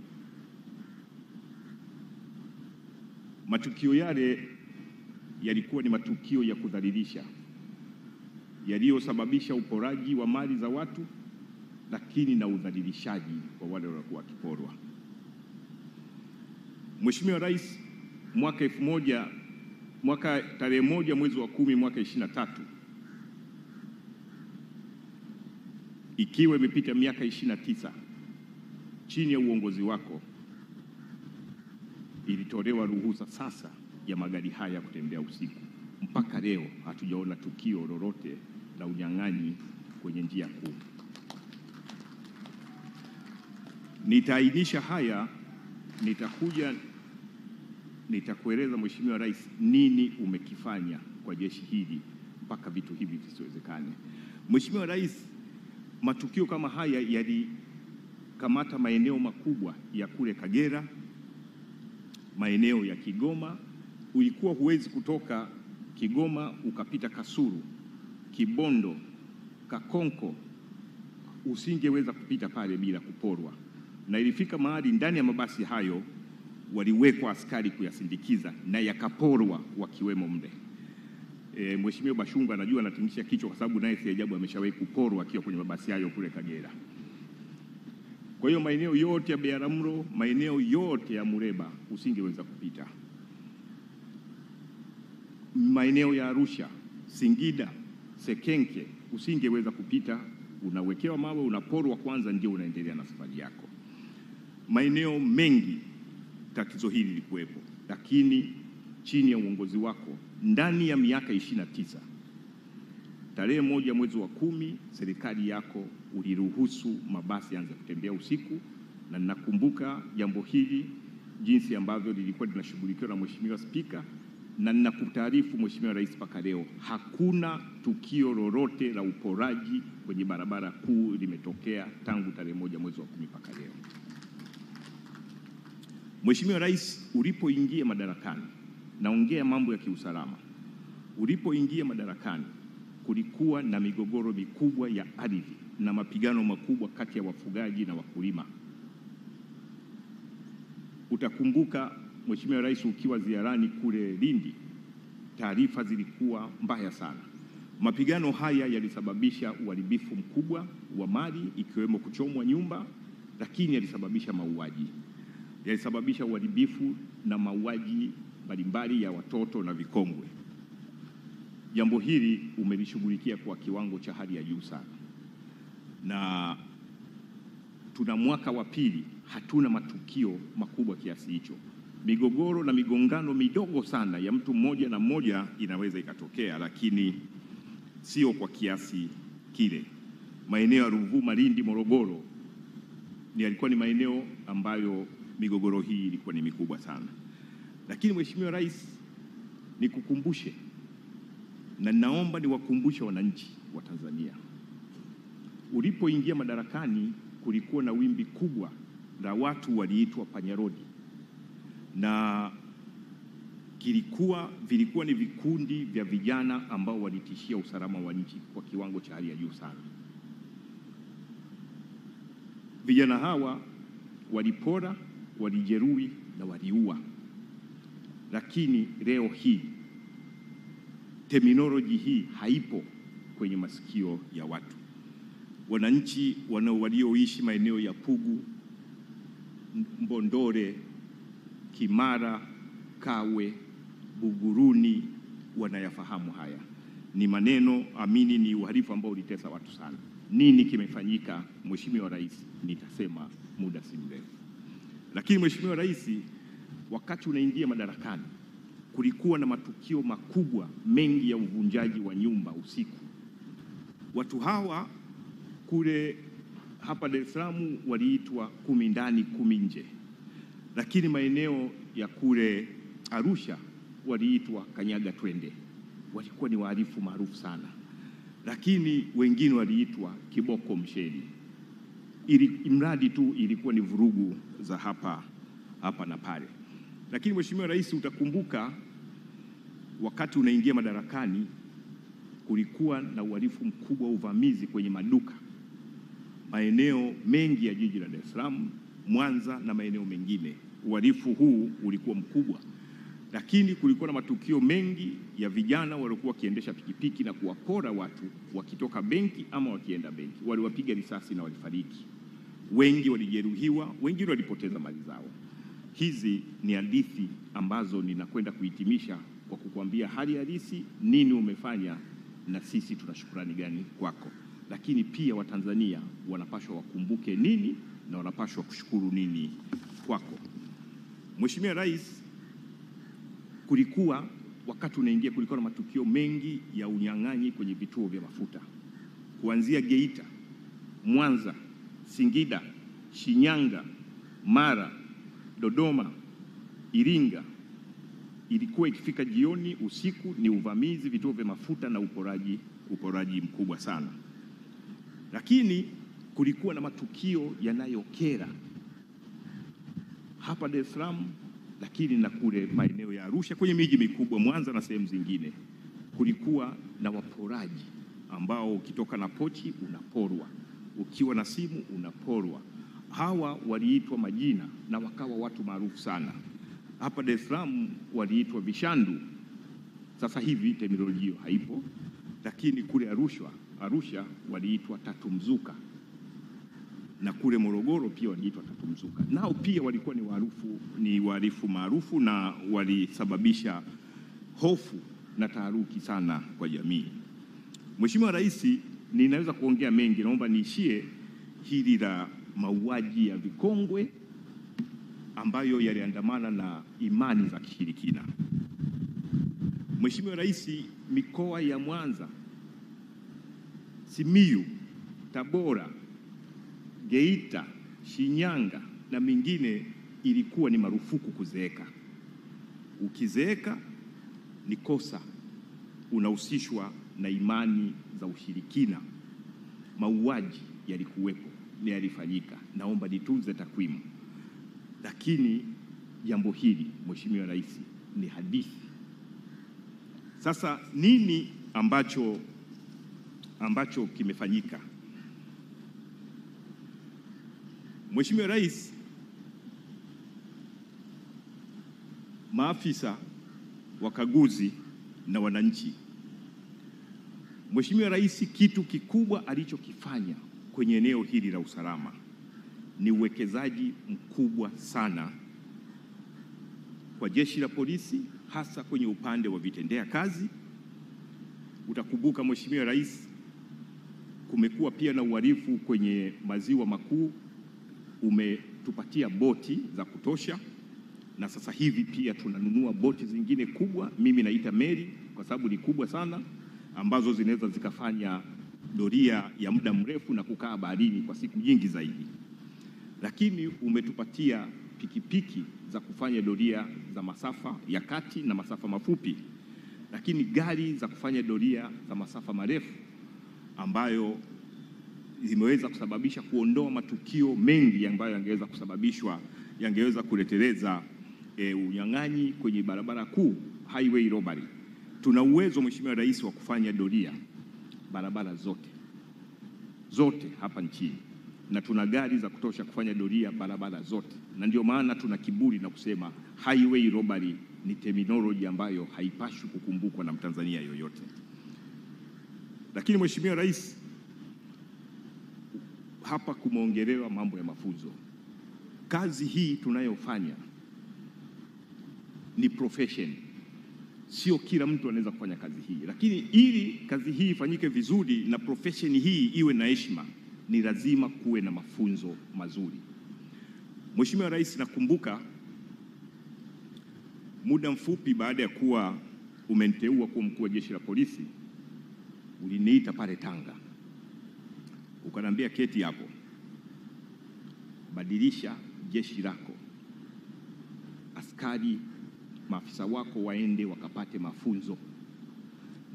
Matukio yale yalikuwa ni matukio ya kudhalilisha yaliyosababisha uporaji wa mali za watu, lakini na udhalilishaji kwa wale waliokuwa wakiporwa. Mheshimiwa Rais, tarehe 1 mwezi wa 10 mwaka 23, ikiwa imepita miaka 29 chini ya uongozi wako, ilitolewa ruhusa sasa ya magari haya kutembea usiku. Mpaka leo hatujaona tukio lolote la unyang'anyi kwenye njia kuu. Nitaainisha haya, nitakueleza Mheshimiwa Rais nini umekifanya kwa jeshi hili mpaka vitu hivi visiwezekane. Mheshimiwa Rais, matukio kama haya yalikamata maeneo makubwa ya kule Kagera, maeneo ya Kigoma. Ulikuwa huwezi kutoka Kigoma ukapita Kasulu, Kibondo, Kakonko, usingeweza kupita pale bila kuporwa. Na ilifika mahali ndani ya mabasi hayo waliwekwa askari kuyasindikiza na yakaporwa wakiwemo mle. Mheshimiwa Bashungwa anajua, anatingisha kichwa kwa sababu naye si ajabu ameshawahi kuporwa akiwa kwenye mabasi hayo kule Kagera. Kwa hiyo maeneo yote ya Biharamulo, maeneo yote ya Muleba usingeweza kupita. Maeneo ya Arusha, Singida, Sekenke usingeweza kupita, unawekewa mawe, unaporwa kwanza ndio unaendelea na safari yako. Maeneo mengi tatizo hili lilikuwepo, lakini chini ya uongozi wako ndani ya miaka 29, tarehe 1 mwezi wa 10 serikali yako uliruhusu mabasi yaanze kutembea usiku. Na ninakumbuka jambo hili jinsi ambavyo lilikuwa linashughulikiwa na Mheshimiwa Spika, na ninakutaarifu Mheshimiwa Rais, mpaka leo hakuna tukio lolote la uporaji kwenye barabara kuu limetokea tangu tarehe 1 mwezi wa 10 mpaka leo. Mheshimiwa Rais, ulipoingia madarakani, naongea mambo ya kiusalama, ulipoingia madarakani kulikuwa na migogoro mikubwa ya ardhi na mapigano makubwa kati ya wafugaji na wakulima. Utakumbuka Mheshimiwa Rais, ukiwa ziarani kule Lindi, taarifa zilikuwa mbaya sana. Mapigano haya yalisababisha uharibifu mkubwa wa mali ikiwemo kuchomwa nyumba, lakini yalisababisha mauaji. Yalisababisha uharibifu na mauaji mbalimbali ya watoto na vikongwe. Jambo hili umelishughulikia kwa kiwango cha hali ya juu sana. Na tuna mwaka wa pili hatuna matukio makubwa kiasi hicho. Migogoro na migongano midogo sana ya mtu mmoja na mmoja inaweza ikatokea, lakini sio kwa kiasi kile. Maeneo ya Ruvuma, Lindi, Morogoro yalikuwa ni maeneo ambayo migogoro hii ilikuwa ni mikubwa sana. Lakini Mheshimiwa Rais, nikukumbushe na naomba niwakumbushe wananchi wa Tanzania, ulipoingia madarakani kulikuwa na wimbi kubwa la watu waliitwa panyarodi, na vilikuwa ni vikundi vya vijana ambao walitishia usalama wa nchi kwa kiwango cha hali ya juu sana. Vijana hawa walipora, walijeruhi na waliua. Lakini leo hii terminology hii haipo kwenye masikio ya watu. Wananchi walioishi maeneo ya Pugu, Mbondore, Kimara, Kawe, Buguruni wanayafahamu haya. Ni maneno, amini, ni uhalifu ambao ulitesa watu sana. Nini kimefanyika Mheshimiwa Rais? Nitasema muda si mrefu. Lakini Mheshimiwa Rais, wakati unaingia madarakani kulikuwa na matukio makubwa mengi ya uvunjaji wa nyumba usiku. Watu hawa kule hapa Dar es Salaam waliitwa 10 ndani 10 nje, lakini maeneo ya kule Arusha waliitwa kanyaga twende. Walikuwa ni wahalifu maarufu sana, lakini wengine waliitwa kiboko msheni. Mradi tu ilikuwa ni vurugu za hapa na pale. Lakini Mheshimiwa Rais, utakumbuka wakati unaingia madarakani kulikuwa na uhalifu mkubwa, uvamizi kwenye maduka maeneo mengi ya jiji la Dar es Salaam, Mwanza na maeneo mengine. Uhalifu huu ulikuwa mkubwa, lakini kulikuwa na matukio mengi ya vijana waliokuwa wakiendesha pikipiki na kuwapora watu wakitoka benki ama wakienda benki. Waliwapiga risasi na walifariki. Wengi walijeruhiwa, wengine walipoteza mali zao. hizi ni hadithi ambazo ninakwenda kuhitimisha kwa kukuambia hali halisi, nini umefanya na sisi tuna shukrani gani kwako. Lakini pia Watanzania wanapaswa wakumbuke nini na wanapaswa kushukuru nini kwako. Mheshimiwa Rais, wakati unaingia kulikuwa na matukio mengi ya unyang'anyi kwenye vituo vya mafuta, kuanzia Geita, Mwanza, Singida, Shinyanga, Mara, Dodoma, Iringa. Ilikuwa ikifika jioni, usiku ni uvamizi vituo vya mafuta na uporaji mkubwa sana. Lakini kulikuwa na matukio yanayokera hapa Dar es Salaam, lakini na kule maeneo ya Arusha, kwenye miji mikubwa, Mwanza na sehemu zingine. Kulikuwa na waporaji ambao ukitoka na pochi unaporwa, ukiwa na simu unaporwa. Hawa waliitwa majina na wakawa watu maarufu sana. Hapa Dar es Salaam waliitwa vishandu. Sasa hivi terminolojia haipo, lakini kule Arusha waliitwa tatu mzuka, na kule Morogoro pia waliitwa tatu mzuka. Nao pia walikuwa ni wahalifu maarufu na walisababisha hofu na taharuki sana kwa jamii. Mheshimiwa Rais, ninaweza kuongea mengi, naomba niishie hili la mauaji ya vikongwe ambayo yaliandamana na imani za kishirikina. Mheshimiwa Rais, mikoa ya Mwanza, Simiyu, Tabora, Geita, Shinyanga na mingine ilikuwa ni marufuku kuzeeka. Ukizeeka ni kosa, unahusishwa na imani za ushirikina. Mauaji yalikuwepo na yalifanyika, naomba nitunze takwimu. Lakini jambo hili Mheshimiwa Rais ni hadithi. Sasa nini ambacho kimefanyika? Mheshimiwa Rais, maafisa wakaguzi na wananchi, Mheshimiwa Rais kitu kikubwa alichokifanya kwenye eneo hili la usalama ni uwekezaji mkubwa sana kwa jeshi la polisi, hasa kwenye upande wa vitendea kazi. Utakumbuka Mheshimiwa Rais, kumekuwa pia na uhalifu kwenye maziwa makuu, umetupatia boti za kutosha, na sasa hivi pia tunanunua boti zingine kubwa, mimi naita meli kwa sababu ni kubwa sana, ambazo zinaweza zikafanya doria ya muda mrefu na kukaa baharini kwa siku nyingi zaidi. Lakini umetupatia pikipiki za kufanya doria za masafa ya kati na masafa mafupi, lakini gari za kufanya doria za masafa marefu ambayo zimeweza kusababisha kuondoa matukio mengi ambayo yangeweza kuleteleza unyang'anyi kwenye barabara kuu, highway robbery. Tuna uwezo Mheshimiwa Rais wa kufanya doria barabara zote hapa nchini, na tuna gari za kutosha kufanya doria barabara zote, na ndio maana tuna kiburi na kusema highway robbery ni terminology ambayo haipaswi kukumbukwa na Mtanzania yoyote. Lakini Mheshimiwa Rais, hapa kumeongelewa mambo ya mafunzo. Kazi hii tunayofanya ni profession, sio kila mtu anaweza kufanya kazi hii, lakini ili kazi hii ifanyike vizuri na profession hii iwe na heshima, ni lazima kuwe na mafunzo mazuri. Mheshimiwa Rais, nakumbuka muda mfupi baada ya kuwa umeniteua kuwa mkuu wa jeshi la polisi, uliniita pale Tanga, ukaniambia keti hapo, badilisha jeshi lako, askari maafisa wako waende wakapate mafunzo,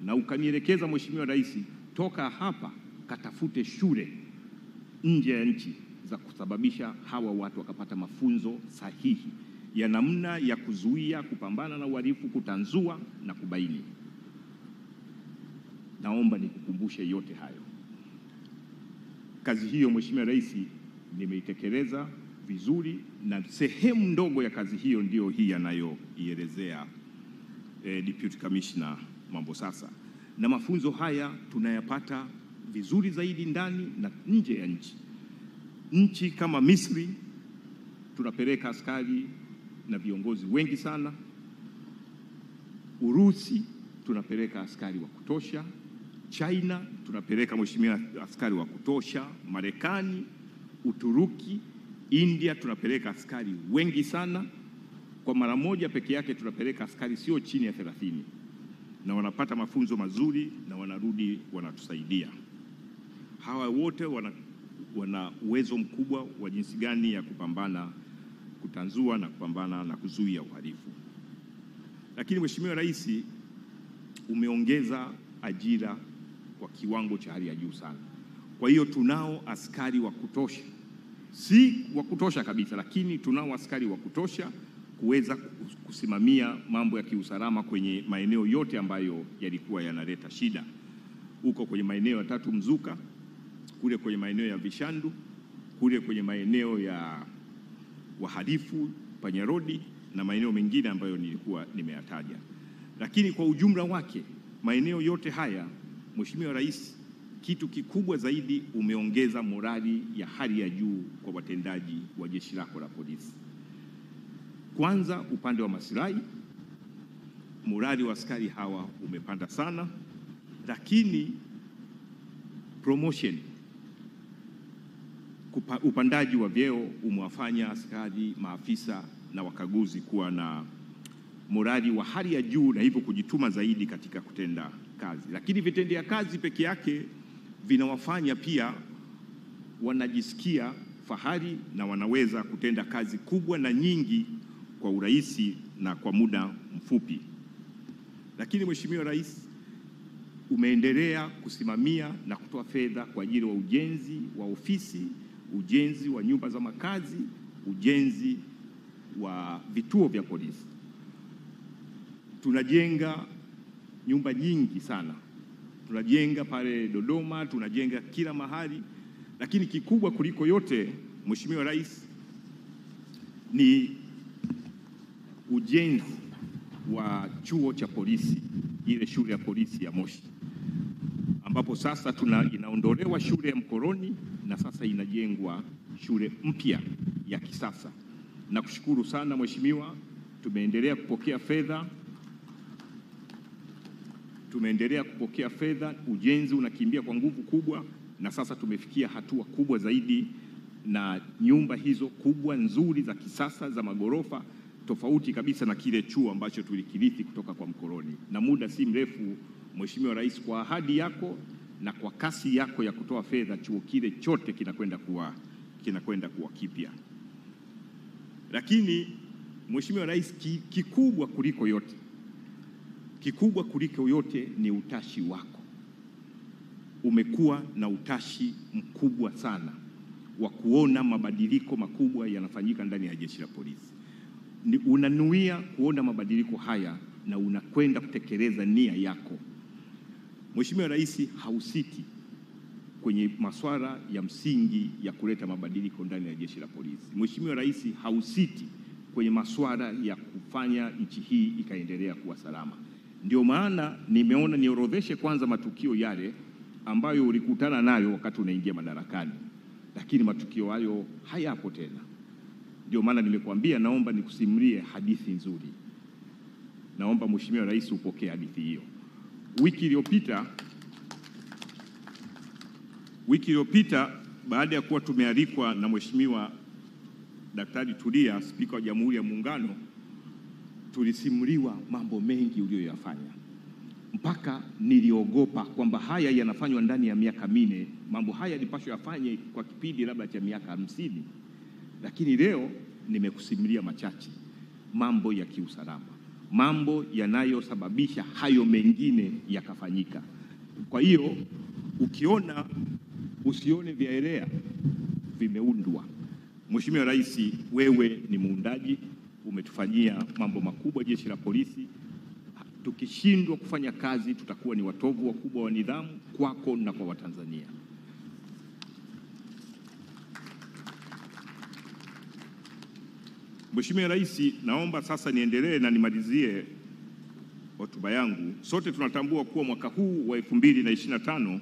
na ukanielekeza Mheshimiwa Rais, toka hapa katafute shule nje ya nchi za kusababisha hawa watu wakapata mafunzo sahihi ya namna ya kuzuia, kupambana na uhalifu, kutanzua na kubaini. Naomba nikukumbushe yote hayo. Kazi hiyo Mheshimiwa Rais nimeitekeleza vizuri, na sehemu ndogo ya kazi hiyo ndio hii anayoielezea Deputy Commissioner Mambosasa, na mafunzo haya tunayapata vizuri zaidi ndani na nje ya nchi. Nchi kama Misri tunapeleka askari na viongozi wengi sana. Urusi tunapeleka askari wa kutosha. China tunapeleka mheshimiwa askari wa kutosha. Marekani, Uturuki, India tunapeleka askari wengi sana. Kwa mara moja peke yake tunapeleka askari sio chini ya 30, na wanapata mafunzo mazuri na wanarudi wanatusaidia. Hawa wote wana uwezo mkubwa wa jinsi gani ya kupambana, kutanzua na kupambana na kuzuia uhalifu. Lakini Mheshimiwa Rais, umeongeza ajira kwa kiwango cha hali ya juu sana. Kwa hiyo tunao askari wa kutosha, si wa kutosha kabisa, lakini tunao askari wa kutosha kuweza kusimamia mambo ya kiusalama kwenye maeneo yote ambayo yalikuwa yanaleta shida. Huko kwenye maeneo ya Tatu Mzuka, kule kwenye maeneo ya Vishandu, kule kwenye maeneo ya wahalifu Panyarodi na maeneo mengine ambayo nilikuwa nimeyataja. Lakini kwa ujumla wake maeneo yote haya, Mheshimiwa Rais, kitu kikubwa zaidi umeongeza morali ya hali ya juu kwa watendaji wa jeshi lako la polisi. Kwanza, upande wa maslahi, morali wa askari hawa umepanda sana. Lakini promotion, upandaji wa vyeo umewafanya askari, maafisa na wakaguzi kuwa na morali wa hali ya juu na hivyo kujituma zaidi katika kutenda kazi. Lakini vitendea kazi peke yake vinawafanya pia wanajisikia fahari na wanaweza kutenda kazi kubwa na nyingi kwa urahisi na kwa muda mfupi. Lakini Mheshimiwa Rais, umeendelea kusimamia na kutoa fedha kwa ajili ya ujenzi wa ofisi, ujenzi wa nyumba za makazi, ujenzi wa vituo vya polisi. Tunajenga nyumba nyingi sana, tunajenga pale Dodoma, tunajenga kila mahali. Lakini kikubwa kuliko yote Mheshimiwa Rais ni ujenzi wa chuo cha polisi, ile shule ya polisi ya Moshi, ambapo sasa inaondolewa shule ya Mkoroni na sasa inajengwa shule mpya ya kisasa. Na kushukuru sana Mheshimiwa, tumeendelea kupokea fedha, ujenzi unakimbia kwa nguvu kubwa, na sasa tumefikia hatua kubwa zaidi, na nyumba hizo kubwa nzuri za kisasa za magorofa, tofauti kabisa na kile chuo ambacho tulikirithi kutoka kwa Mkoroni. Na muda si mrefu Mheshimiwa Rais, kwa ahadi yako na kwa kasi yako ya kutoa fedha, chuo kile chote kinakwenda kuwa kipya. Lakini Mheshimiwa Rais, kikubwa kuliko yote ni utashi wako. Umekuwa na utashi mkubwa sana wa kuona mabadiliko makubwa yanafanyika ndani ya jeshi la polisi. Unanuia kuona mabadiliko haya na unakwenda kutekeleza nia yako. Mheshimiwa Rais hausiti kwenye masuala ya msingi ya kuleta mabadiliko ndani ya jeshi la polisi. Mheshimiwa Rais hausiti kwenye masuala ya kufanya nchi hii ikaendelea kuwa salama. Ndio maana nimeona niorodheshe kwanza matukio yale ambayo ulikutana nayo wakati unaingia madarakani, lakini matukio hayo hayapo tena. Ndio maana nimekuambia naomba nikusimulie hadithi nzuri. Naomba Mheshimiwa Rais upokee hadithi hiyo. Wiki iliyopita baada ya kuwa tumealikwa na Mheshimiwa Daktari Tulia, Spika wa Jamhuri ya Muungano, tulisimuliwa mambo mengi uliyoyafanya mpaka niliogopa kwamba haya yanafanywa ndani ya miaka 4. Mambo haya nipaswa yafanye kwa kipindi labda cha miaka 50. Lakini leo nimekusimulia machache, mambo ya kiusalama, mambo yanayosababisha hayo mengine yakafanyika. Kwa hiyo ukiona usione vyaelea, vimeundwa. Mheshimiwa Rais, wewe ni muundaji, umetufanyia mambo makubwa jeshi la polisi. Tukishindwa kufanya kazi tutakuwa ni watovu wakubwa wa nidhamu kwako na kwa Watanzania. Mheshimiwa Rais, naomba sasa niendelee na nimalizie hotuba yangu. Sote tunatambua kuwa mwaka huu wa 2025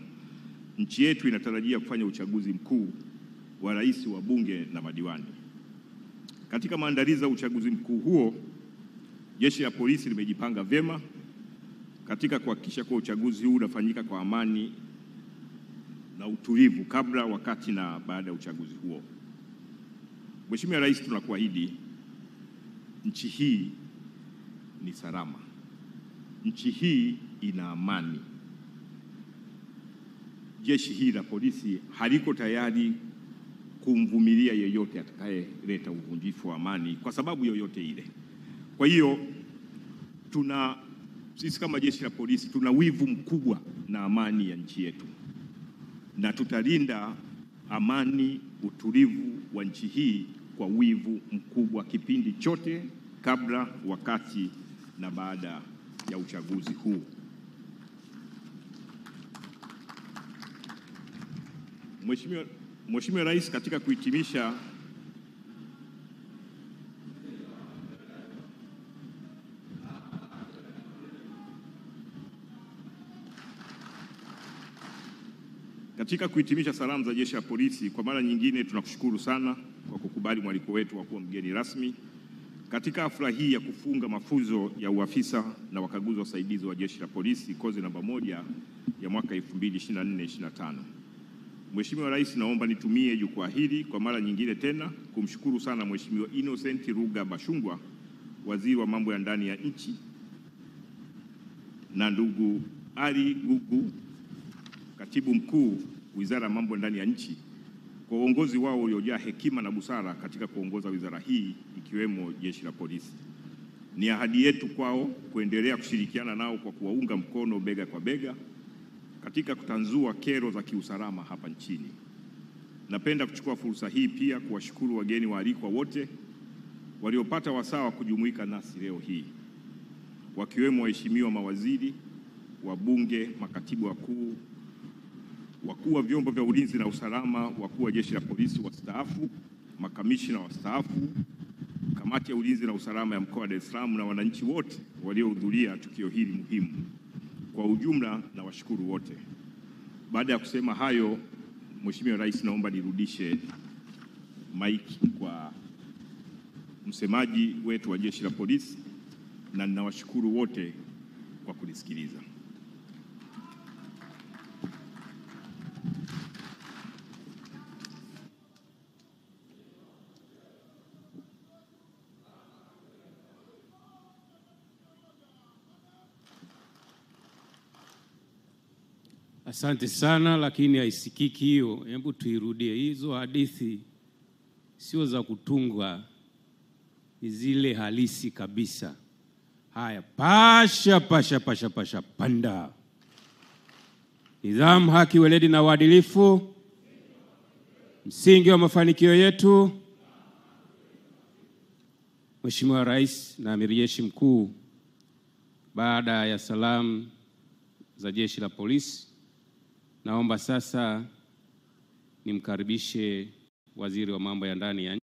nchi yetu inatarajia kufanya uchaguzi mkuu wa rais, wa bunge na madiwani. Katika maandalizi ya uchaguzi mkuu huo, Jeshi la Polisi limejipanga vyema katika kuhakikisha kuwa uchaguzi huu unafanyika kwa amani na utulivu kabla, wakati na baada ya uchaguzi huo. Mheshimiwa Rais, tunakuahidi nchi hii ni salama. Nchi hii ina amani. Jeshi hili la polisi haliko tayari kumvumilia yeyote atakayeleta uvunjifu wa amani kwa sababu yoyote ile. Kwa hiyo sisi kama jeshi la polisi tuna wivu mkubwa na amani ya nchi yetu, na tutalinda amani, utulivu wa nchi hii kwa wivu mkubwa kipindi chote kabla, wakati na baada ya uchaguzi huu. Mheshimiwa Rais, katika kuhitimisha, salamu za Jeshi la Polisi, kwa mara nyingine tunakushukuru sana kwa kukubali mwaliko wetu wa kuwa mgeni rasmi katika hafla hii ya kufunga mafunzo ya uafisa na wakaguzi wasaidizi wa Jeshi la Polisi kozi namba 1 ya mwaka 2024-2025. Mheshimiwa Rais, naomba nitumie jukwaa hili kwa mara nyingine tena kumshukuru sana Mheshimiwa Innocent Ruga Bashungwa, Waziri wa Mambo ya Ndani ya Nchi, na ndugu Ali Gugu, Katibu Mkuu Wizara ya Mambo ya Ndani ya Nchi, kwa uongozi wao uliojaa hekima na busara katika kuongoza wizara hii ikiwemo Jeshi la Polisi. Ni ahadi yetu kwao kuendelea kushirikiana nao kwa kuwaunga mkono bega kwa bega katika kutanzua kero za kiusalama hapa nchini. Napenda kuchukua fursa hii pia kuwashukuru wageni waalikwa wote waliopata wasaa wa kujumuika nasi leo hii, wakiwemo waheshimiwa mawaziri, wabunge, makatibu wakuu, wakuu wa vyombo vya ulinzi na usalama, wakuu wa Jeshi la Polisi wastaafu, makamishna wastaafu, kamati ya ulinzi na usalama ya mkoa wa Dar es Salaam na wananchi wote waliohudhuria tukio hili muhimu. Kwa ujumla na washukuru wote. Baada ya kusema hayo, Mheshimiwa Rais, naomba nirudishe maiki kwa msemaji wetu wa Jeshi la Polisi, na ninawashukuru wote kwa kunisikiliza. Asante sana, lakini haisikiki hiyo. Hebu tuirudie. Hizo hadithi sio za kutungwa, ni zile halisi kabisa. Haya, pasha pasha pasha pasha panda. Nidhamu, haki, weledi na uadilifu, msingi wa mafanikio yetu. Mheshimiwa Rais na Amiri Jeshi Mkuu, baada ya salamu za Jeshi la Polisi, naomba sasa nimkaribishe Waziri wa Mambo ya Ndani ya Nchi.